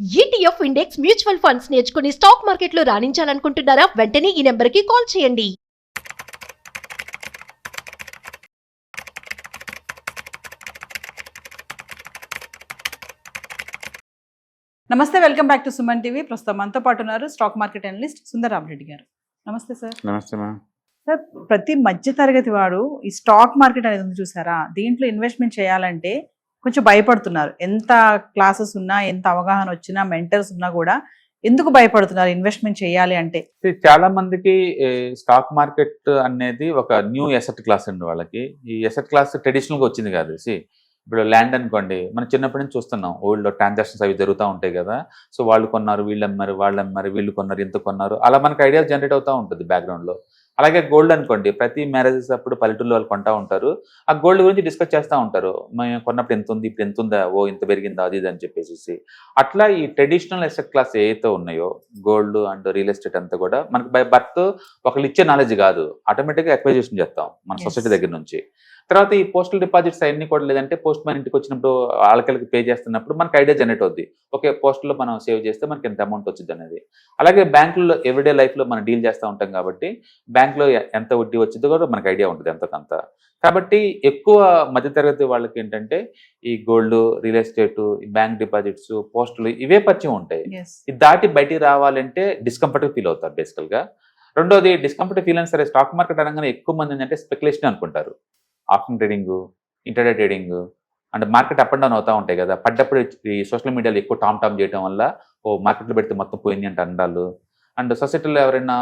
ETF index mutual funds నేర్చుకుని stock మార్కెట్లో రాణించాలనుకుంటున్నారా? వెంటనే ఈ నెంబర్కి కాల్ చేయండి. నమస్తే, welcome back to Suman TV. ప్రస్తుతం మనతో పాటు ఉన్నారు స్టాక్ మార్కెట్ అనలిస్ట్ సుందరరామరెడ్డి గారు. నమస్తే సార్. నమస్తే మ్యామ్. సార్, ప్రతి మధ్య తరగతి వాడు ఈ స్టాక్ మార్కెట్ అనేది ఉంది చూసారా, దీంట్లో ఇన్వెస్ట్మెంట్ చేయాలంటే కొంచెం భయపడుతున్నారు. ఎంత క్లాసెస్ ఉన్నా, ఎంత అవగాహన వచ్చినా, మెంటర్స్ ఉన్నా కూడా ఎందుకు భయపడుతున్నారు ఇన్వెస్ట్మెంట్ చేయాలి అంటే? చాలా మందికి స్టాక్ మార్కెట్ అనేది ఒక న్యూ ఎసెట్ క్లాస్ అండి. వాళ్ళకి ఈ ఎసెట్ క్లాస్ ట్రెడిషనల్ గా వచ్చింది కాదు. ఇప్పుడు ల్యాండ్ అనుకోండి, మనం చిన్నప్పటి నుంచి చూస్తున్నాం, ఓల్డ్ ట్రాన్సాక్షన్స్ అవి జరుగుతూ ఉంటాయి కదా. సో వాళ్ళు కొన్నారు, వీళ్ళు అమ్మారు, వాళ్ళు అమ్మారు, వీళ్ళు కొన్నారు, ఇంత కొన్నారు, అలా మనకి ఐడియా జనరేట్ అవుతూ ఉంటుంది బ్యాక్గ్రౌండ్ లో. అలాగే గోల్డ్ అనుకోండి, ప్రతి మ్యారేజెస్ అప్పుడు పల్లెటూళ్ళు వాళ్ళు కొంటా ఉంటారు, ఆ గోల్డ్ గురించి డిస్కస్ చేస్తూ ఉంటారు. మేము కొన్నప్పుడు ఎంత ఉంది, ఇప్పుడు ఎంత ఉందా, ఓ ఇంత పెరిగిందా, అది ఇది అని చెప్పేసి. అట్లా ఈ ట్రెడిషనల్ ఎసెట్ క్లాస్ ఏవైతే ఉన్నాయో, గోల్డ్ అండ్ రియల్ ఎస్టేట్ అంతా కూడా మనకి బై బర్త్ ఒకళ్ళు ఇచ్చే నాలెడ్జ్ కాదు, ఆటోమేటిక్గా అక్వైజేషన్ చేస్తాం మన సొసైటీ దగ్గర నుంచి. తర్వాత ఈ పోస్టల్ డిపాజిట్స్ అవన్నీ కూడా, లేదంటే పోస్ట్ మ్యాన్ ఇంటికి వచ్చినప్పుడు వాళ్ళకి పే చేస్తున్నప్పుడు మనకి ఐడియా జనరేట్ అవుద్ది. ఓకే, పోస్ట్లో మనం సేవ్ చేస్తే మనకి ఎంత అమౌంట్ వచ్చింది అనేది. అలాగే బ్యాంకుల్లో ఎవ్రీడే లైఫ్లో మనం డీల్ చేస్తూ ఉంటాం కాబట్టి బ్యాంక్లో ఎంత వడ్డీ వచ్చిందో కూడా మనకు ఐడియా ఉంటుంది ఎంతకంత. కాబట్టి ఎక్కువ మధ్యతరగతి వాళ్ళకి ఏంటంటే ఈ gold, real estate, bank deposits, పోస్టులు ఇవే పరిచయం ఉంటాయి. ఇది దాటి బయటికి రావాలంటే డిస్కంఫర్ట్గా ఫీల్ అవుతారు బేసికల్గా. రెండోది డిస్కంఫర్ట్ ఫీల్ అయినా సరే, స్టాక్ మార్కెట్ అనగానే ఎక్కువ మంది ఏంటంటే స్పెక్యులేషన్ అనుకుంటారు. Option trading, intraday trading and market up and down అవుతూ ఉంటాయి కదా. పడ్డప్పుడు ఈ సోషల్ మీడియాలో ఎక్కువ టామ్ చేయడం వల్ల ఓ మార్కెట్లో పెడితే మొత్తం పోయింది అంటే అండాలు. అండ్ సొసైటీలో ఎవరైనా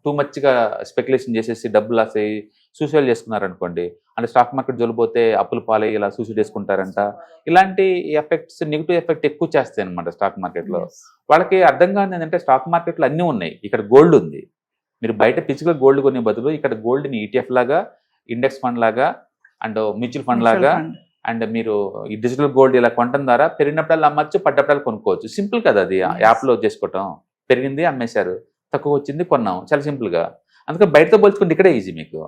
టూ మచ్గా స్పెక్యులేషన్ చేసేసి డబ్బులు లాస్ అయ్యి సూసైడ్ చేసుకున్నారనుకోండి, అంటే స్టాక్ మార్కెట్ జోలిపోతే అప్పులు పాలై ఇలా సూసైడ్ చేసుకుంటారంట. ఇలాంటి ఎఫెక్ట్స్, నెగిటివ్ ఎఫెక్ట్ ఎక్కువ చేస్తాయి అనమాట స్టాక్ మార్కెట్లో. వాళ్ళకి అర్థం కాని ఏంటంటే స్టాక్ మార్కెట్లో అన్నీ ఉన్నాయి, ఇక్కడ గోల్డ్ ఉంది. మీరు బయట పిచ్చిగా గోల్డ్ కొనే బదులు ఇక్కడ గోల్డ్ని ఈటీఎఫ్ లాగా, ఇండెక్స్ ఫండ్ లాగా అండ్ మ్యూచువల్ ఫండ్ లాగా అండ్ మీరు ఈ డిజిటల్ గోల్డ్ ఇలా కొనడం ద్వారా పెరిగినప్పుడు అమ్మచ్చు, పడ్డప్పుడు కొనుక్కోవచ్చు. సింపుల్ కదా అది, యాప్లో చేసుకోవటం. పెరిగింది అమ్మేశారు, తక్కువ వచ్చింది కొన్నాం, చాలా సింపుల్గా. అందుకని బయటతో పోల్చుకుంటే ఇక్కడే ఈజీ మీకు.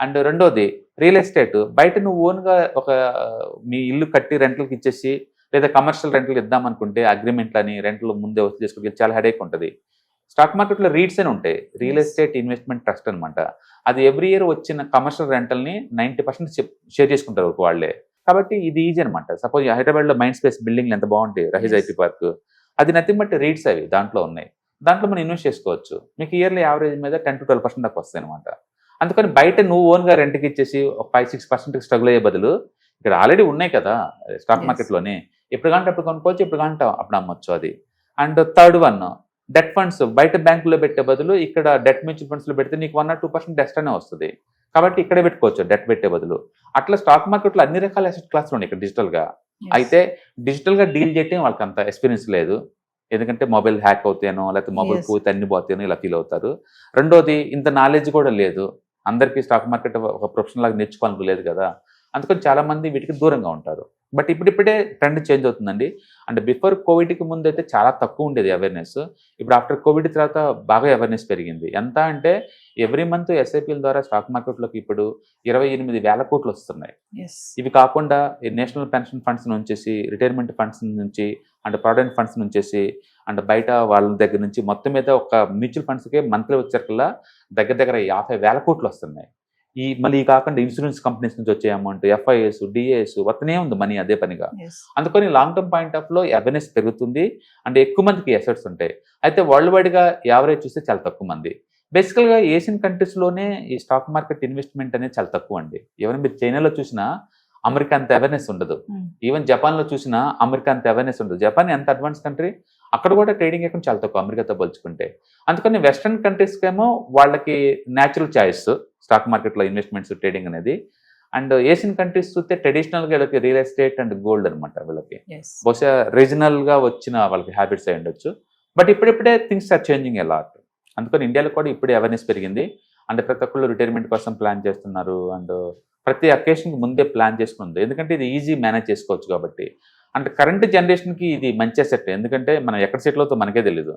అండ్ రెండోది రియల్ ఎస్టేట్. బయట నువ్వు ఓన్గా ఒక మీ ఇల్లు కట్టి రెంట్లకు ఇచ్చేసి లేదా కమర్షియల్ రెంట్లు ఇద్దామనుకుంటే అగ్రిమెంట్లని రెంట్లు ముందే వసూలు చేసుకోవడానికి చాలా హెడేక్ ఉంటుంది. స్టాక్ మార్కెట్లో రీట్స్ అని ఉంటాయి, రియల్ ఎస్టేట్ ఇన్వెస్ట్మెంట్ ట్రస్ట్ అనమాట. అది ఎవ్రీ ఇయర్ వచ్చిన కమర్షియల్ రెంటల్ని 90% షేర్ చేసుకుంటారు వాళ్ళే. కాబట్టి ఇది ఈజీ అనమాట. సపోజ్ హైదరాబాద్లో మైండ్ స్పేస్ బిల్డింగ్లు ఎంత బాగుంటాయి, రహీజ్ ఐటీ పార్క్, అది నథింగ్ బట్ రీట్స్ అవి దాంట్లో ఉన్నాయి. దాంట్లో మనం ఇన్వెస్ట్ చేసుకోవచ్చు. మీకు ఇయర్లీ యావరేజ్ మీద 10 to 12% దాకా వస్తాయి అనమాట. అందుకని బయట నువ్వు ఓన్గా రెంట్కి ఇచ్చేసి ఒక 5-6% స్ట్రగుల్ అయ్యే బదులు ఇక్కడ ఆల్రెడీ ఉన్నాయి కదా స్టాక్ మార్కెట్లోనే, ఎప్పుడు కంటే అప్పుడు కొనుక్కోవచ్చు, ఎప్పుడు కంటే అప్పుడు అమ్మొచ్చు అది. And third one, debt funds. బయట బ్యాంకులో పెట్టే బదులు ఇక్కడ డెట్ మ్యూచువల్ ఫండ్స్లో పెడితే నీకు 1 or 2% ఎక్స్ట్రానే వస్తుంది. కాబట్టి ఇక్కడే పెట్టుకోవచ్చు డెట్ పెట్టే బదులు. అట్లా స్టాక్ మార్కెట్లో అన్ని రకాల అసెట్ క్లాసులు ఉన్నాయి ఇక్కడ డిజిటల్గా. అయితే డిజిటల్గా డీల్ చేయటం వాళ్ళకి అంత ఎక్స్పీరియన్స్ లేదు, ఎందుకంటే మొబైల్ హ్యాక్ అవుతానో లేకపోతే మొబైల్ పోతే అన్ని పోతానో ఇలా ఫీల్ అవుతారు. రెండోది ఇంత నాలెడ్జ్ కూడా లేదు అందరికీ, స్టాక్ మార్కెట్ ఒక ప్రొఫెషనల్ లాగా నేర్చుకోవాలని లేదు కదా. అందుకని చాలా మంది వీటికి దూరంగా ఉంటారు. బట్ ఇప్పుడిప్పుడే ట్రెండ్ చేంజ్ అవుతుందండి. అంటే బిఫోర్ కోవిడ్కి ముందు అయితే చాలా తక్కువ ఉండేది అవేర్నెస్. ఇప్పుడు ఆఫ్టర్ కోవిడ్ తర్వాత బాగా అవేర్నెస్ పెరిగింది. ఎంత అంటే ఎవ్రీ మంత్ ఎస్ఐపిల ద్వారా స్టాక్ మార్కెట్లోకి ఇప్పుడు 28,000 కోట్లు వస్తున్నాయి. ఇవి కాకుండా నేషనల్ పెన్షన్ ఫండ్స్ నుంచేసి, రిటైర్మెంట్ ఫండ్స్ నుంచి అండ్ ప్రావిడెంట్ ఫండ్స్ నుంచేసి అండ్ బయట వాళ్ళ దగ్గర నుంచి మొత్తం మీద ఒక మ్యూచువల్ ఫండ్స్కే మంత్లీ వచ్చేకల్లా దగ్గర 50,000 కోట్లు వస్తున్నాయి. మళ్ళీ కాకుండా ఇన్సూరెన్స్ కంపెనీస్ నుంచి వచ్చే అమౌంట్, ఎఫ్ఐఎస్, డిఏఎస్ వస్తూనే ఉంది మనీ అదే పనిగా. అందుకని లాంగ్ టర్మ్ పాయింట్ ఆఫ్ లో అవేర్నెస్ పెరుగుతుంది అండ్ ఎక్కువ మందికి అసెట్స్ ఉంటాయి. అయితే వరల్డ్ వైడ్ గా యావరేజ్ చూస్తే చాలా తక్కువ మంది. బేసికల్ గా ఏషియన్ కంట్రీస్ లోనే ఈ స్టాక్ మార్కెట్ ఇన్వెస్ట్మెంట్ అనేది చాలా తక్కువ అండి. ఎవరైనా మీరు చైనాలో చూసినా అమెరికా అంత అవేర్నెస్ ఉండదు, ఈవెన్ జపాన్ లో చూసినా అమెరికా అంత అవేర్నెస్ ఉండదు. జపాన్ ఎంత అడ్వాన్స్ కంట్రీ, అక్కడ కూడా ట్రేడింగ్ అకౌంట్ చాలా తక్కువ అమెరికాతో పోల్చుకుంటే. అందుకని వెస్ట్రన్ కంట్రీస్కి ఏమో వాళ్ళకి న్యాచురల్ చాయిస్ స్టాక్ మార్కెట్లో ఇన్వెస్ట్మెంట్స్, ట్రేడింగ్ అనేది. అండ్ ఏషియన్ కంట్రీస్ చూస్తే ట్రెడిషనల్గా వీళ్ళకి రియల్ ఎస్టేట్ అండ్ గోల్డ్ అనమాట. వీళ్ళకి బహుశా రీజనల్గా వచ్చిన వాళ్ళకి హ్యాబిట్స్ అయి ఉండొచ్చు. బట్ ఇప్పుడిప్పుడే things are changing a lot. అందుకని ఇండియాలో కూడా ఇప్పుడే అవేర్నెస్ పెరిగింది. అండ్ ప్రతి ఒక్కళ్ళు రిటైర్మెంట్ కోసం ప్లాన్ చేస్తున్నారు అండ్ ప్రతి అకేషన్కి ముందే ప్లాన్ చేసుకుంది, ఎందుకంటే ఇది ఈజీ మేనేజ్ చేసుకోవచ్చు కాబట్టి. అండ్ కరెంట్ జనరేషన్కి ఇది మంచి సెట్, ఎందుకంటే మనం ఎక్కడ సెటిల్ అవుతాం మనకే తెలియదు.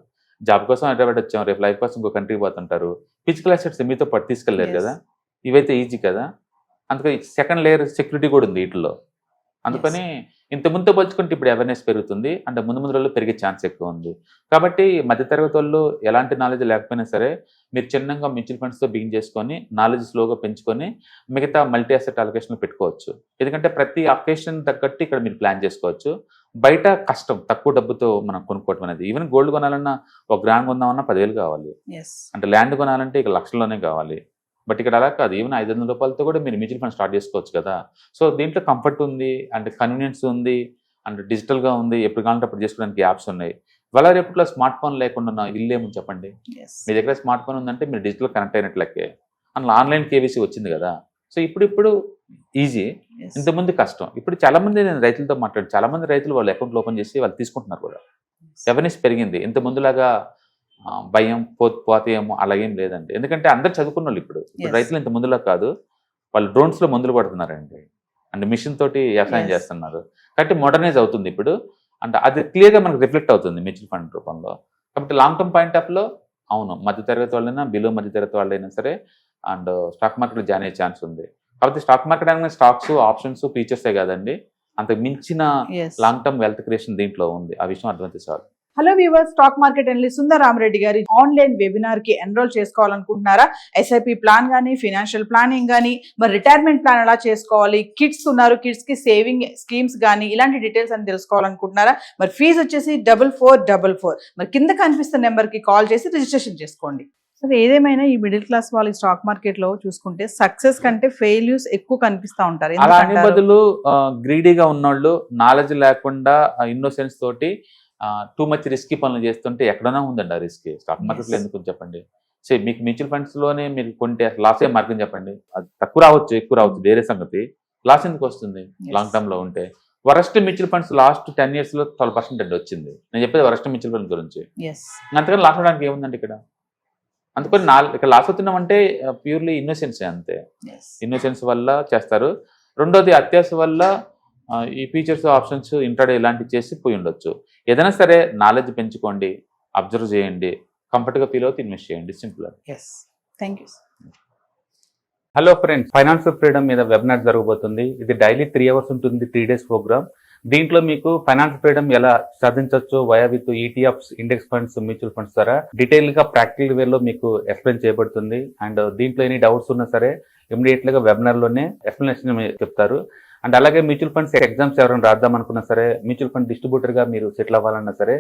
జాబ్ కోసం హైదరాబాద్ వచ్చాం, రేపు లైఫ్ కోసం ఇంకో కంట్రీకి పోతుంటారు. ఫిజికల్ అసెట్స్ మీతో పాటు తీసుకెళ్ళలేరు కదా, ఇవైతే ఈజీ కదా. అందుకని సెకండ్ లేయర్ సెక్యూరిటీ కూడా ఉంది వీటిలో. అందుకని ఇంత ముందుతో పోల్చుకుంటే ఇప్పుడు అవేర్నెస్ పెరుగుతుంది, అంటే ముందు ముందు రోజుల్లో పెరిగే ఛాన్స్ ఎక్కువ ఉంది. కాబట్టి మధ్యతరగతి వాళ్ళు ఎలాంటి నాలెడ్జ్ లేకపోయినా సరే మీరు చిన్నగా మ్యూచువల్ ఫండ్స్తో బిగిన్ చేసుకొని నాలెడ్జ్ స్లోగా పెంచుకొని మిగతా మల్టీ అసెట్ అలొకేషన్లో పెట్టుకోవచ్చు. ఎందుకంటే ప్రతి అకేషన్ తగ్గట్టు ఇక్కడ మీరు ప్లాన్ చేసుకోవచ్చు. బయట కష్టం, తక్కువ డబ్బుతో మనం కొనుక్కోవటం అనేది. ఈవెన్ గోల్డ్ కొనాలన్నా 1 గ్రామ్ కొందామన్నా 10,000 కావాలి, అంటే ల్యాండ్ కొనాలంటే ఇక లక్షల్లోనే కావాలి. బట్ ఇక్కడ అలా కాదు, ఈవెన్ 500 రూపాయలతో కూడా మీరు మ్యూచువల్ ఫండ్ స్టార్ట్ చేసుకోవచ్చు కదా. సో దీంట్లో కంఫర్ట్ ఉంది, అంటే కన్వీనియన్స్ ఉంది, అంటే డిజిటల్గా ఉంది, ఎప్పుడు కావాలంటే అప్పుడు చేసుకోవడానికి యాప్స్ ఉన్నాయి. వాళ్ళ రేపట్లో స్మార్ట్ ఫోన్ లేకుండా ఉన్న ఇల్లు ఏముంది చెప్పండి. మీ దగ్గర స్మార్ట్ ఫోన్ ఉందంటే మీరు డిజిటల్ కనెక్ట్ అయినట్లకే. అందులో ఆన్లైన్ కేవీసీ వచ్చింది కదా. సో ఇప్పుడు ఈజీ, ఇంతకుముందు కష్టం. ఇప్పుడు చాలా మంది నేను రైతులతో మాట్లాడు, చాలా మంది రైతులు వాళ్ళు అకౌంట్లు ఓపెన్ చేసి వాళ్ళు తీసుకుంటున్నారు కూడా. అవేర్నెస్ పెరిగింది, ఇంత ముందులాగా భయం పోతేమో అలాగేం లేదండి. ఎందుకంటే అందరు చదువుకున్న వాళ్ళు ఇప్పుడు రైతులు ఇంత ముందులా కాదు, వాళ్ళు డ్రోన్స్లో మందులు పడుతున్నారండి, అంటే మిషన్ తోటి వ్యవసాయం చేస్తున్నారు. కాబట్టి మోడర్నైజ్ అవుతుంది ఇప్పుడు, అంటే అది క్లియర్గా మనకు రిఫ్లెక్ట్ అవుతుంది మ్యూచువల్ ఫండ్ రూపంలో. కాబట్టి లాంగ్ టర్మ్ పాయింట్ ఆఫ్లో అవును, మధ్యతరగతి వాళ్ళైనా బిలో మధ్యతరగతి వాళ్ళైనా సరే అండ్ స్టాక్ మార్కెట్లో జాయిన్ అయ్యే ఛాన్స్ ఉంది. కాబట్టి స్టాక్ మార్కెట్ అనగా స్టాక్స్, ఆప్షన్స్, ఫీచర్సే కాదండి, అంతకు మించిన లాంగ్ టర్మ్ వెల్త్ క్రియేషన్ దీంట్లో ఉంది. ఆ విషయం అర్థమైతే చాలు. Hello viewers, stock market analyst Sundar Rama Reddy గారి ఆన్లైన్ వెబినార్ కి ఎన్రోల్ చేసుకోవాలనుకుంటున్నారా? ఎస్ఐపి ప్లాన్ గానీ, ఫైనాన్షియల్ ప్లానింగ్ గానీ, మరి రిటైర్మెంట్ ప్లాన్ ఎలా చేసుకోవాలి, కిడ్స్ ఉన్నారు, కిడ్స్ కి సేవింగ్ స్కీమ్స్ గానీ, ఇలాంటి డీటెయిల్స్ అని తెలుసుకోవాలనుకుంటున్నారా? మరి ఫీజు వచ్చేసి 4444. మరి కింద కనిపిస్తున్న నెంబర్ కి కాల్ చేసి రిజిస్ట్రేషన్ చేసుకోండి. సరే, ఏదేమైనా ఈ మిడిల్ క్లాస్ వాళ్ళు స్టాక్ మార్కెట్ లో చూసుకుంటే సక్సెస్ కంటే ఫెయిల్యూర్స్ ఎక్కువ కనిపిస్తా ఉంటారు. అలా అనే బదులు గ్రీడీగా ఉన్నోళ్ళు, నాలెడ్జ్ లేకుండా ఇన్నోసెన్స్ తోటి టూ మచ్ రిస్కీ పనులు చేస్తుంటే ఎక్కడైనా ఉందండి ఆ రిస్క్. స్టాక్ మార్కెట్లో ఎందుకు చెప్పండి. సో మీకు మ్యూచువల్ ఫండ్స్ లోనే మీరు కొంటే లాస్ అయ్యే మార్గం చెప్పండి. అది తక్కువ రావచ్చు, ఎక్కువ రావచ్చు, వేరే సంగతి. లాస్ ఎందుకు వస్తుంది లాంగ్ టర్మ్ లో ఉంటే? Worst mutual funds last 10 years లో 12% వచ్చింది. నేను చెప్పేది వరస్ట్ మ్యూచువల్ ఫండ్ గురించి. అంతకని లాస్ అవడానికి ఏముందండి ఇక్కడ? అందుకని ఇక్కడ లాస్ అవుతున్నామంటే ప్యూర్లీ ఇన్నోసెన్సే, అంతే. ఇన్నోసెన్స్ వల్ల చేస్తారు. రెండోది అత్యాశ వల్ల ఈ ఫీచర్స్, ఆప్షన్స్, ఇంట్రాడే ఇలాంటివి చేసి పోయి ఉండొచ్చు. ఏదైనా సరే నాలెడ్జ్ పెంచుకోండి, అబ్జర్వ్ చేయండి, కంఫర్ట్గా ఫీల్ అవుతూ ఇన్వెస్ట్ చేయండి. Simple. Thank you. Hello friends, financial freedom మీద వెబినార్ జరగబోతుంది. ఇది డైలీ 3 hours ఉంటుంది, 3 days ప్రోగ్రామ్. దీంట్లో మీకు ఫైనాన్షియల్ ఫ్రీడమ్ ఎలా సాధించవచ్చు via with ETFs, index funds, mutual funds ద్వారా డీటెయిల్ గా ప్రాక్టికల్ వేలో మీకు ఎక్స్ప్లెయిన్ చేయబడుతుంది. అండ్ దీంట్లో ఎనీ డౌట్స్ ఉన్నా సరే ఇమీడియట్ గా వెబినార్ లోనే ఎక్స్ప్లెనేషన్ చెప్తారు. అండ్ అలాగే మ్యూచువల్ ఫండ్స్ ఎగ్జామ్స్ ఎవరైనా రాద్దాం అనుకున్నా సరే, మ్యూచువల్ ఫండ్ డిస్ట్రిబ్యూటర్ గా మీరు సెటిల్ అవ్వాలన్నా సరే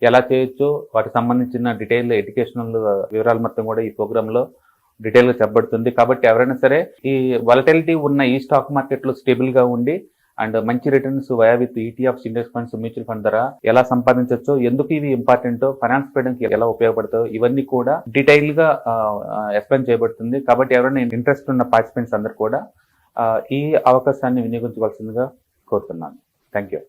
ఎలా చేయొచ్చు, వాటికి సంబంధించిన డీటెయిల్ ఎడ్యుకేషనల్ వివరాలు మొత్తం కూడా ఈ ప్రోగ్రామ్ లో డీటెయిల్ గా చెప్పబడుతుంది. కాబట్టి ఎవరైనా సరే ఈ వాలటిలిటీ ఉన్న ఈ స్టాక్ మార్కెట్ లో స్టేబుల్ గా ఉండి అండ్ మంచి returns via with ETFs, index funds, mutual fund ద్వారా ఎలా సంపాదించవచ్చు, ఎందుకు ఇవి ఇంపార్టెంట్, ఫైనాన్స్ ఫ్రీడమ్ కి ఎలా ఉపయోగపడతాయో ఇవన్నీ కూడా డీటెయిల్ గా ఎక్స్ప్లెయిన్ చేయబడుతుంది. కాబట్టి ఎవరైనా ఇంట్రెస్ట్ ఉన్న పార్టిసిపెంట్స్ అందరు కూడా ఈ అవకాశాన్ని వినియోగించవలసిందిగా కోరుతున్నాను. Thank you.